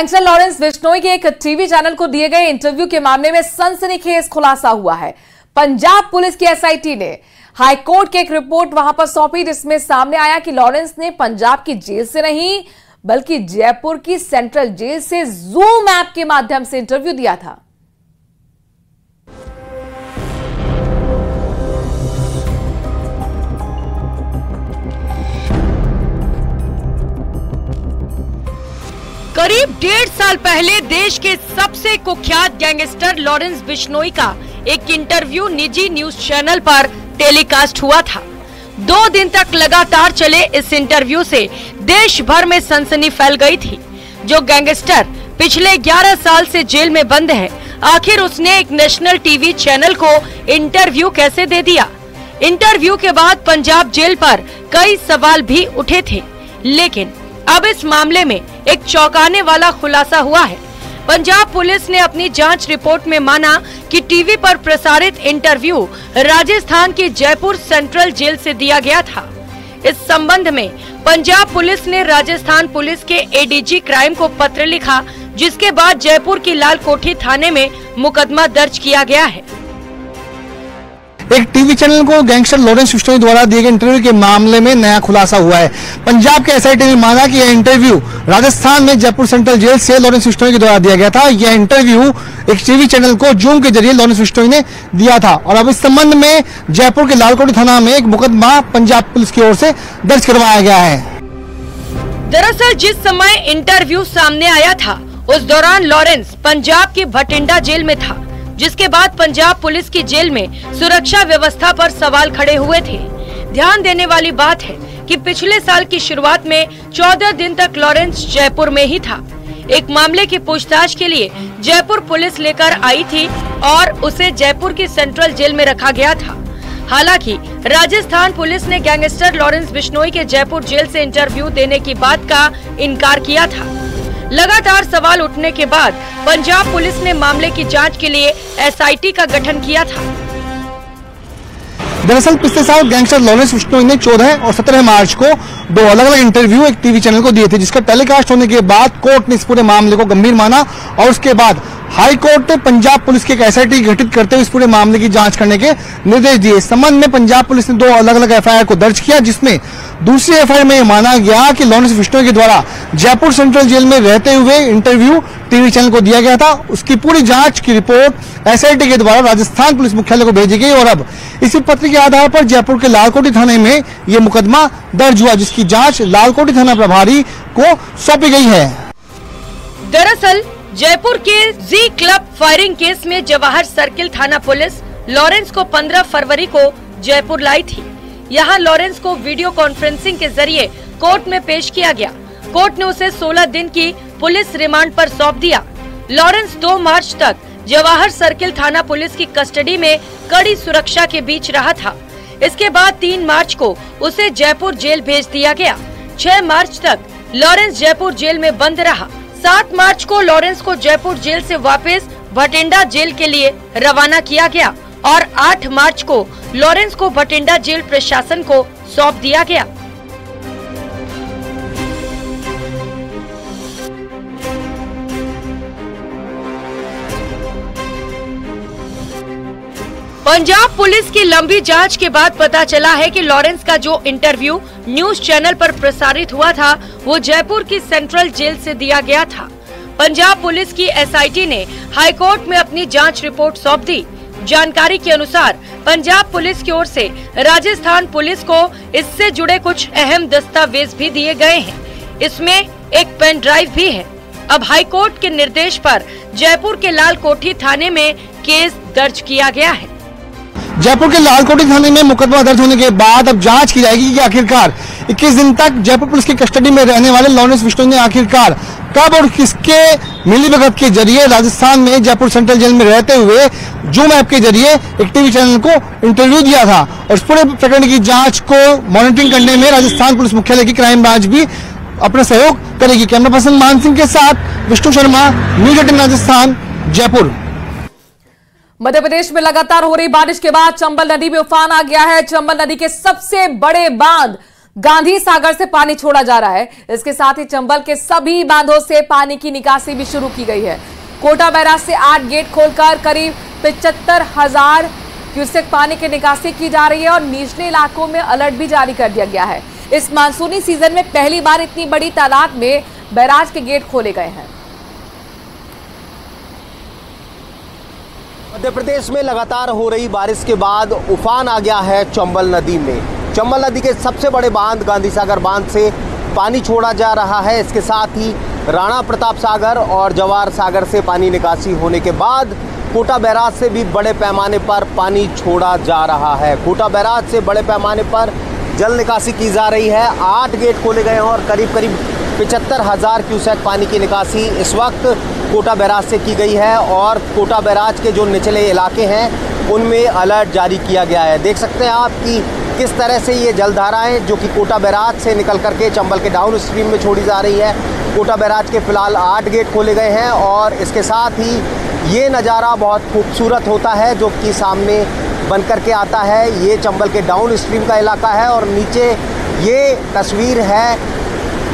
Gangster Lawrence Bishnoi के एक TV channel को दिए गए इंटरव्यू के मामले में सनसनीखेज खुलासा हुआ है। पंजाब पुलिस की एसआईटी ने हाईकोर्ट की एक रिपोर्ट वहां पर सौंपी, जिसमें सामने आया कि लॉरेंस ने पंजाब की जेल से नहीं बल्कि जयपुर की सेंट्रल जेल से जूम ऐप के माध्यम से इंटरव्यू दिया था। करीब 1.5 साल पहले देश के सबसे कुख्यात गैंगस्टर लॉरेंस बिश्नोई का एक इंटरव्यू निजी न्यूज चैनल पर टेलीकास्ट हुआ था। 2 दिन तक लगातार चले इस इंटरव्यू से देश भर में सनसनी फैल गई थी। जो गैंगस्टर पिछले 11 साल से जेल में बंद है, आखिर उसने एक नेशनल टीवी चैनल को इंटरव्यू कैसे दे दिया? इंटरव्यू के बाद पंजाब जेल पर कई सवाल भी उठे थे, लेकिन अब इस मामले में एक चौंकाने वाला खुलासा हुआ है। पंजाब पुलिस ने अपनी जांच रिपोर्ट में माना कि टीवी पर प्रसारित इंटरव्यू राजस्थान की जयपुर सेंट्रल जेल से दिया गया था। इस संबंध में पंजाब पुलिस ने राजस्थान पुलिस के एडीजी क्राइम को पत्र लिखा, जिसके बाद जयपुर की लाल कोठी थाने में मुकदमा दर्ज किया गया है। एक टीवी चैनल को गैंगस्टर लॉरेंस बिश्नोई द्वारा दिए गए इंटरव्यू के मामले में नया खुलासा हुआ है। पंजाब के एसआईटी ने माना कि यह इंटरव्यू राजस्थान में जयपुर सेंट्रल जेल से लॉरेंस बिश्नोई के द्वारा दिया गया था। यह इंटरव्यू एक टीवी चैनल को जूम के जरिए लॉरेंस बिश्नोई ने दिया था और अब इस संबंध में जयपुर के लालकोटी थाना में एक मुकदमा पंजाब पुलिस की ओर से दर्ज करवाया गया है। दरअसल जिस समय इंटरव्यू सामने आया था, उस दौरान लॉरेंस पंजाब की भटिंडा जेल में था, जिसके बाद पंजाब पुलिस की जेल में सुरक्षा व्यवस्था पर सवाल खड़े हुए थे। ध्यान देने वाली बात है कि पिछले साल की शुरुआत में 14 दिन तक लॉरेंस जयपुर में ही था। एक मामले की पूछताछ के लिए जयपुर पुलिस लेकर आई थी और उसे जयपुर की सेंट्रल जेल में रखा गया था। हालांकि राजस्थान पुलिस ने गैंगस्टर लॉरेंस बिश्नोई के जयपुर जेल से इंटरव्यू देने की बात का इनकार किया था। लगातार सवाल उठने के बाद पंजाब पुलिस ने मामले की जांच के लिए एसआईटी का गठन किया था। दरअसल पिछले साल गैंगस्टर लॉरेंस बिश्नोई ने 14 और 17 मार्च को 2 अलग-अलग इंटरव्यू एक टीवी चैनल को दिए थे, जिसका टेलीकास्ट होने के बाद कोर्ट ने इस पूरे मामले को गंभीर माना और उसके बाद हाई कोर्ट ने पंजाब पुलिस की एक एसआईटी गठित करते हुए इस पूरे मामले की जांच करने के निर्देश दिए। इस संबंध में पंजाब पुलिस ने 2 अलग-अलग एफआईआर को दर्ज किया, जिसमें दूसरी एफआईआर में यह माना गया कि लॉरेंस बिश्नोई के द्वारा जयपुर सेंट्रल जेल में रहते हुए इंटरव्यू टीवी चैनल को दिया गया था। उसकी पूरी जांच की रिपोर्ट एसआईटी के द्वारा राजस्थान पुलिस मुख्यालय को भेजी गई और अब इसी पत्र के आधार पर जयपुर के लालकोटी थाने में ये मुकदमा दर्ज हुआ, जिसकी जांच लालकोटी थाना प्रभारी को सौंपी गई है। दरअसल जयपुर के जी क्लब फायरिंग केस में जवाहर सर्किल थाना पुलिस लॉरेंस को 15 फरवरी को जयपुर लाई थी। यहाँ लॉरेंस को वीडियो कॉन्फ्रेंसिंग के जरिए कोर्ट में पेश किया गया। कोर्ट ने उसे 16 दिन की पुलिस रिमांड पर सौंप दिया। लॉरेंस 2 मार्च तक जवाहर सर्किल थाना पुलिस की कस्टडी में कड़ी सुरक्षा के बीच रहा था। इसके बाद 3 मार्च को उसे जयपुर जेल भेज दिया गया। 6 मार्च तक लॉरेंस जयपुर जेल में बंद रहा। 7 मार्च को लॉरेंस को जयपुर जेल से वापस भटिंडा जेल के लिए रवाना किया गया और 8 मार्च को लॉरेंस को भटिंडा जेल प्रशासन को सौंप दिया गया। पंजाब पुलिस की लंबी जांच के बाद पता चला है कि लॉरेंस का जो इंटरव्यू न्यूज चैनल पर प्रसारित हुआ था, वो जयपुर की सेंट्रल जेल से दिया गया था। पंजाब पुलिस की एसआईटी ने हाईकोर्ट में अपनी जांच रिपोर्ट सौंप दी। जानकारी के अनुसार पंजाब पुलिस की ओर से राजस्थान पुलिस को इससे जुड़े कुछ अहम दस्तावेज भी दिए गए हैं। इसमें एक पेन ड्राइव भी है। अब हाईकोर्ट के निर्देश पर जयपुर के लाल कोठी थाने में केस दर्ज किया गया है। जयपुर के लालकोटी थाने में मुकदमा दर्ज होने के बाद अब जांच की जाएगी कि आखिरकार 21 दिन तक जयपुर पुलिस की कस्टडी में रहने वाले लॉरेंस बिश्नोई ने आखिरकार कब और किसके मिलीभगत के जरिए राजस्थान में जयपुर सेंट्रल जेल में रहते हुए जूम ऐप के जरिए एक टीवी चैनल को इंटरव्यू दिया था। और इस पूरे प्रकरण की जांच को मॉनिटरिंग करने में राजस्थान पुलिस मुख्यालय की क्राइम ब्रांच भी अपना सहयोग करेगी। कैमरा पर्सन मान सिंह के साथ विष्णु शर्मा, न्यूज 18 राजस्थान, जयपुर। मध्य प्रदेश में लगातार हो रही बारिश के बाद चंबल नदी में उफान आ गया है। चंबल नदी के सबसे बड़े बांध गांधी सागर से पानी छोड़ा जा रहा है। इसके साथ ही चंबल के सभी बांधों से पानी की निकासी भी शुरू की गई है। कोटा बैराज से 8 गेट खोलकर करीब 75,000 क्यूसेक पानी की निकासी की जा रही है और निचले इलाकों में अलर्ट भी जारी कर दिया गया है। इस मानसूनी सीजन में पहली बार इतनी बड़ी तादाद में बैराज के गेट खोले गए हैं। मध्य प्रदेश में लगातार हो रही बारिश के बाद उफान आ गया है चंबल नदी में। चंबल नदी के सबसे बड़े बांध गांधी सागर बांध से पानी छोड़ा जा रहा है। इसके साथ ही राणा प्रताप सागर और जवाहर सागर से पानी निकासी होने के बाद कोटा बैराज से भी बड़े पैमाने पर पानी छोड़ा जा रहा है। कोटा बैराज से बड़े पैमाने पर जल निकासी की जा रही है। 8 गेट खोले गए हैं और करीब 75,000 क्यूसेक पानी की निकासी इस वक्त कोटा बैराज से की गई है और कोटा बैराज के जो निचले इलाके हैं उनमें अलर्ट जारी किया गया है। देख सकते हैं आप कि किस तरह से ये जलधाराएं जो कि कोटा बैराज से निकल करके चंबल के डाउन स्ट्रीम में छोड़ी जा रही है। कोटा बैराज के फिलहाल 8 गेट खोले गए हैं और इसके साथ ही ये नज़ारा बहुत खूबसूरत होता है जो कि सामने बन करके आता है। ये चंबल के डाउन स्ट्रीम का इलाका है और नीचे ये तस्वीर है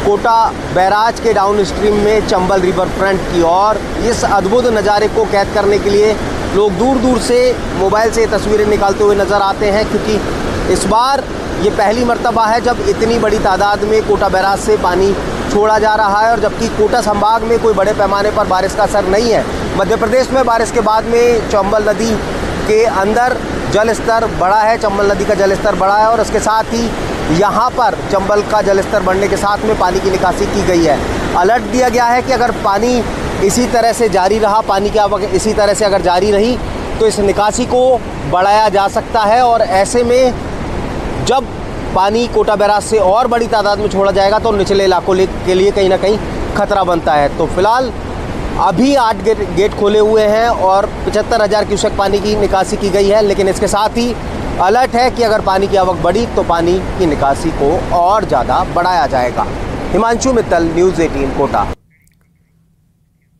कोटा बैराज के डाउन स्ट्रीम में चंबल रिवर फ्रंट की। और इस अद्भुत नज़ारे को कैद करने के लिए लोग दूर दूर से मोबाइल से तस्वीरें निकालते हुए नज़र आते हैं, क्योंकि इस बार ये पहली मर्तबा है जब इतनी बड़ी तादाद में कोटा बैराज से पानी छोड़ा जा रहा है। और जबकि कोटा संभाग में कोई बड़े पैमाने पर बारिश का असर नहीं है, मध्य प्रदेश में बारिश के बाद में चंबल नदी के अंदर जल स्तर बढ़ा है। चंबल नदी का जल स्तर बढ़ा है और इसके साथ ही यहाँ पर चंबल का जल स्तर बढ़ने के साथ में पानी की निकासी की गई है। अलर्ट दिया गया है कि अगर पानी इसी तरह से जारी रहा, पानी की आवक इसी तरह से अगर जारी रही तो इस निकासी को बढ़ाया जा सकता है। और ऐसे में जब पानी कोटा बैराज से और बड़ी तादाद में छोड़ा जाएगा तो निचले इलाकों के लिए कहीं ना कहीं खतरा बनता है। तो फिलहाल अभी 8 गेट खोले हुए हैं और 75,000 क्यूसेक पानी की निकासी की गई है, लेकिन इसके साथ ही अलर्ट है कि अगर पानी की आवक बढ़ी तो पानी की निकासी को और ज़्यादा बढ़ाया जाएगा। हिमांशु मित्तल, न्यूज़ 18 कोटा।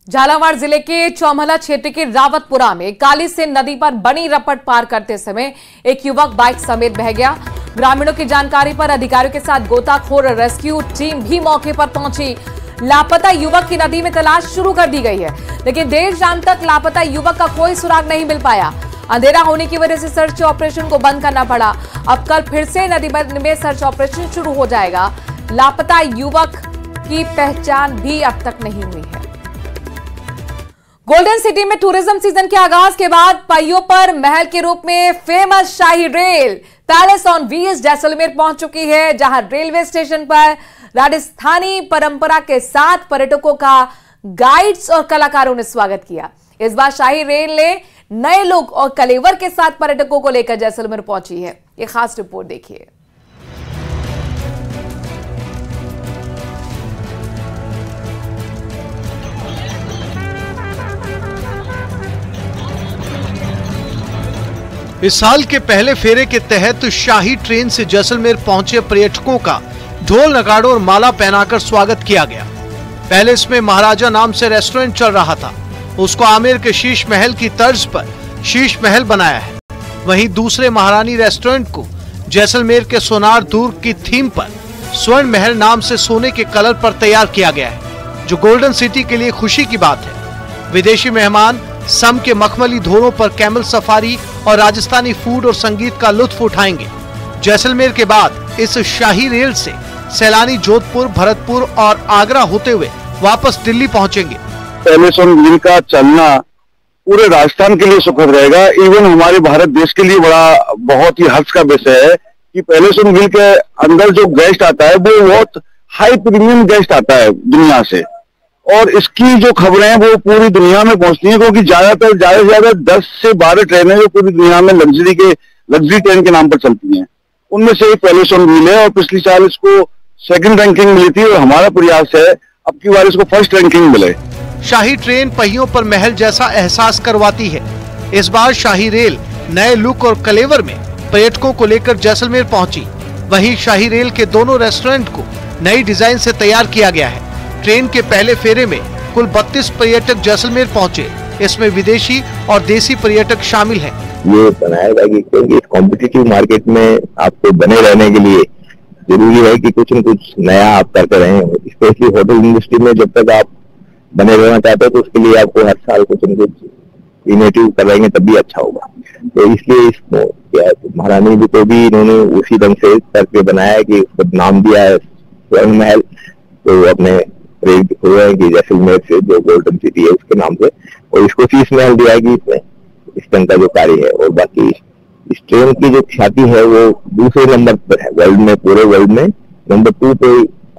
झालावाड़ जिले के चौमहला क्षेत्र के रावतपुरा में काली से नदी पर बनी रपट पार करते समय एक युवक बाइक समेत बह गया। ग्रामीणों की जानकारी पर अधिकारियों के साथ गोताखोर रेस्क्यू टीम भी मौके पर पहुंची। लापता युवक की नदी में तलाश शुरू कर दी गई है, लेकिन देर शाम तक लापता युवक का कोई सुराग नहीं मिल पाया। अंधेरा होने की वजह से सर्च ऑपरेशन को बंद करना पड़ा। अब कल फिर से नदी में सर्च ऑपरेशन शुरू हो जाएगा। लापता युवक की पहचान भी अब तक नहीं हुई है। गोल्डन सिटी में टूरिज्म सीजन के आगाज के बाद पहियों पर महल के रूप में famous shahi rail palace on wheels Jaisalmer पहुंच चुकी है, जहां रेलवे स्टेशन पर राजस्थानी परंपरा के साथ पर्यटकों का गाइड्स और कलाकारों ने स्वागत किया। इस बार शाही रेल ने नए लुक और कलेवर के साथ पर्यटकों को लेकर जैसलमेर पहुंची है। ये खास रिपोर्ट देखिए। इस साल के पहले फेरे के तहत शाही ट्रेन से जैसलमेर पहुंचे पर्यटकों का ढोल नगाड़ों और माला पहनाकर स्वागत किया गया। पहले इसमें महाराजा नाम से रेस्टोरेंट चल रहा था, उसको आमेर के शीश महल की तर्ज पर शीश महल बनाया है। वहीं दूसरे महारानी रेस्टोरेंट को जैसलमेर के सोनार दुर्ग की थीम पर स्वर्ण महल नाम से सोने के कलर पर तैयार किया गया है, जो गोल्डन सिटी के लिए खुशी की बात है। विदेशी मेहमान सम के मखमली धोरों पर कैमल सफारी और राजस्थानी फूड और संगीत का लुत्फ उठाएंगे। जैसलमेर के बाद इस शाही रेल से सैलानी जोधपुर, भरतपुर और आगरा होते हुए वापस दिल्ली पहुंचेंगे। पैलेस ऑन व्हील का चलना पूरे राजस्थान के लिए सुखद रहेगा। इवन हमारे भारत देश के लिए बहुत ही हर्ष का विषय है कि पैलेस ऑन व्हील के अंदर जो गेस्ट आता है वो बहुत हाई प्रीमियम गेस्ट आता है दुनिया से, और इसकी जो खबरें हैं वो पूरी दुनिया में पहुंचती हैं, क्योंकि ज्यादा से ज्यादा 10 से 12 ट्रेनें जो पूरी दुनिया में लग्जरी ट्रेन के नाम पर चलती हैं, उनमें से एक पैलेस ऑन व्हील है। और पिछली साल इसको 2nd रैंकिंग मिली थी और हमारा प्रयास है अब की बार इसको 1st रैंकिंग मिले। शाही ट्रेन पहियों पर महल जैसा एहसास करवाती है। इस बार शाही रेल नए लुक और कलेवर में पर्यटकों को लेकर जैसलमेर पहुंची। वहीं शाही रेल के दोनों रेस्टोरेंट को नई डिजाइन से तैयार किया गया है। ट्रेन के पहले फेरे में कुल 32 पर्यटक जैसलमेर पहुंचे। इसमें विदेशी और देसी पर्यटक शामिल हैं। ये बनाया था कि क्योंकि कॉम्पिटिटिव मार्केट में आपको बने रहने के लिए जरूरी है कि कुछ न कुछ नया आप करते रहें। स्पेशली होटल इंडस्ट्री में जब तक आप बने रहना चाहते हो तो उसके लिए आपको हर साल कुछ न कुछ इनोवेटिव करेंगे तब भी अच्छा होगा। तो इसलिए इसको महारानी जी को भी इन्होंने उसी ढंग से करके बनाया कि उसको नाम दिया है स्वर्ण महल। तो अपने प्रेरित हुए हैं कि जैसलमेर से जो गोल्डन सिटी है उसके नाम से, और इसको शीश महल दिया है कि इसमें इस ढंग का जो कार्य है। और बाकी इस ट्रेन की जो ख्याति है वो दूसरे नंबर पर है वर्ल्ड में, पूरे वर्ल्ड में नंबर 2 पे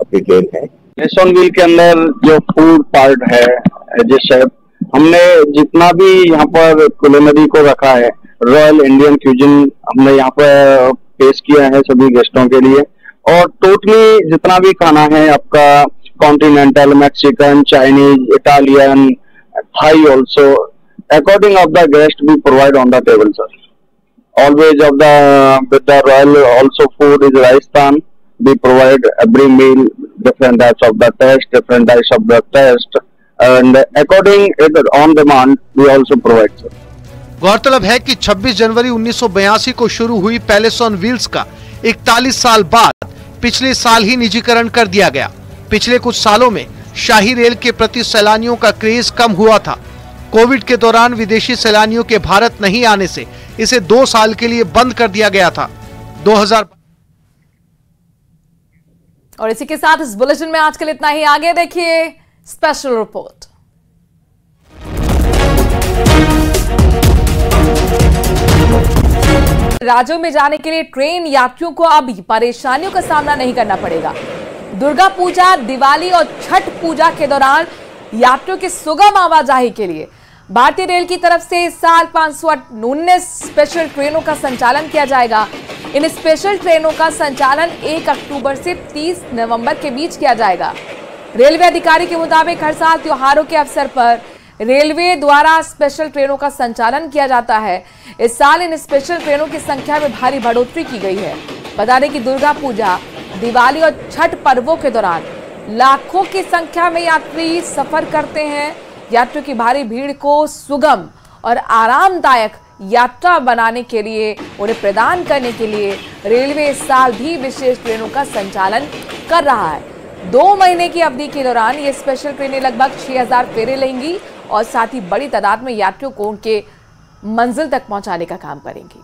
अपनी ट्रेन है। नेशन व्हील के अंदर जो फूड पार्ट है जैसे हमने जितना भी यहाँ पर कुलिनरी को रखा है, रॉयल इंडियन क्यूजिन हमने यहाँ पर पेश किया है सभी गेस्टों के लिए। और टोटली जितना भी खाना है आपका continental, Mexican, Chinese, Italian, Thai also according of the guest we provide on the table sir. Always of with the royal also food is Rajasthan. We provide every meal different types of the taste, and according on demand we also provide sir. गौरतलब है कि 26 जनवरी 1982 को शुरू हुई palace on wheels का 41 साल बाद पिछले साल ही निजीकरण कर दिया गया। पिछले कुछ सालों में शाही रेल के प्रति सैलानियों का क्रेज कम हुआ था। कोविड के दौरान विदेशी सैलानियों के भारत नहीं आने से इसे 2 साल के लिए बंद कर दिया गया था। 2000 और इसी के साथ इस बुलेटिन में आज के लिए इतना ही। आगे देखिए स्पेशल रिपोर्ट। राज्यों में जाने के लिए ट्रेन यात्रियों को अब परेशानियों का सामना नहीं करना पड़ेगा। दुर्गा पूजा, दिवाली और छठ पूजा के दौरान यात्रियों की सुगम आवाजाही के लिए भारतीय रेल की तरफ से इस साल 519 स्पेशल ट्रेनों का संचालन किया जाएगा। इन स्पेशल ट्रेनों का संचालन 1 अक्टूबर से 30 नवंबर के बीच किया जाएगा। रेलवे अधिकारी के मुताबिक हर साल त्योहारों के अवसर पर रेलवे द्वारा स्पेशल ट्रेनों का संचालन किया जाता है। इस साल इन स्पेशल ट्रेनों की संख्या में भारी बढ़ोतरी की गई है। बता दें कि दुर्गा पूजा, दिवाली और छठ पर्वों के दौरान लाखों की संख्या में यात्री सफर करते हैं। यात्रियों की भारी भीड़ को सुगम और आरामदायक यात्रा बनाने के लिए, उन्हें प्रदान करने के लिए रेलवे इस साल भी विशेष ट्रेनों का संचालन कर रहा है। 2 महीने की अवधि के दौरान ये स्पेशल ट्रेनें लगभग 6000 फेरे लेंगी और साथ ही बड़ी तादाद में यात्रियों को उनके मंजिल तक पहुंचाने का काम करेंगी।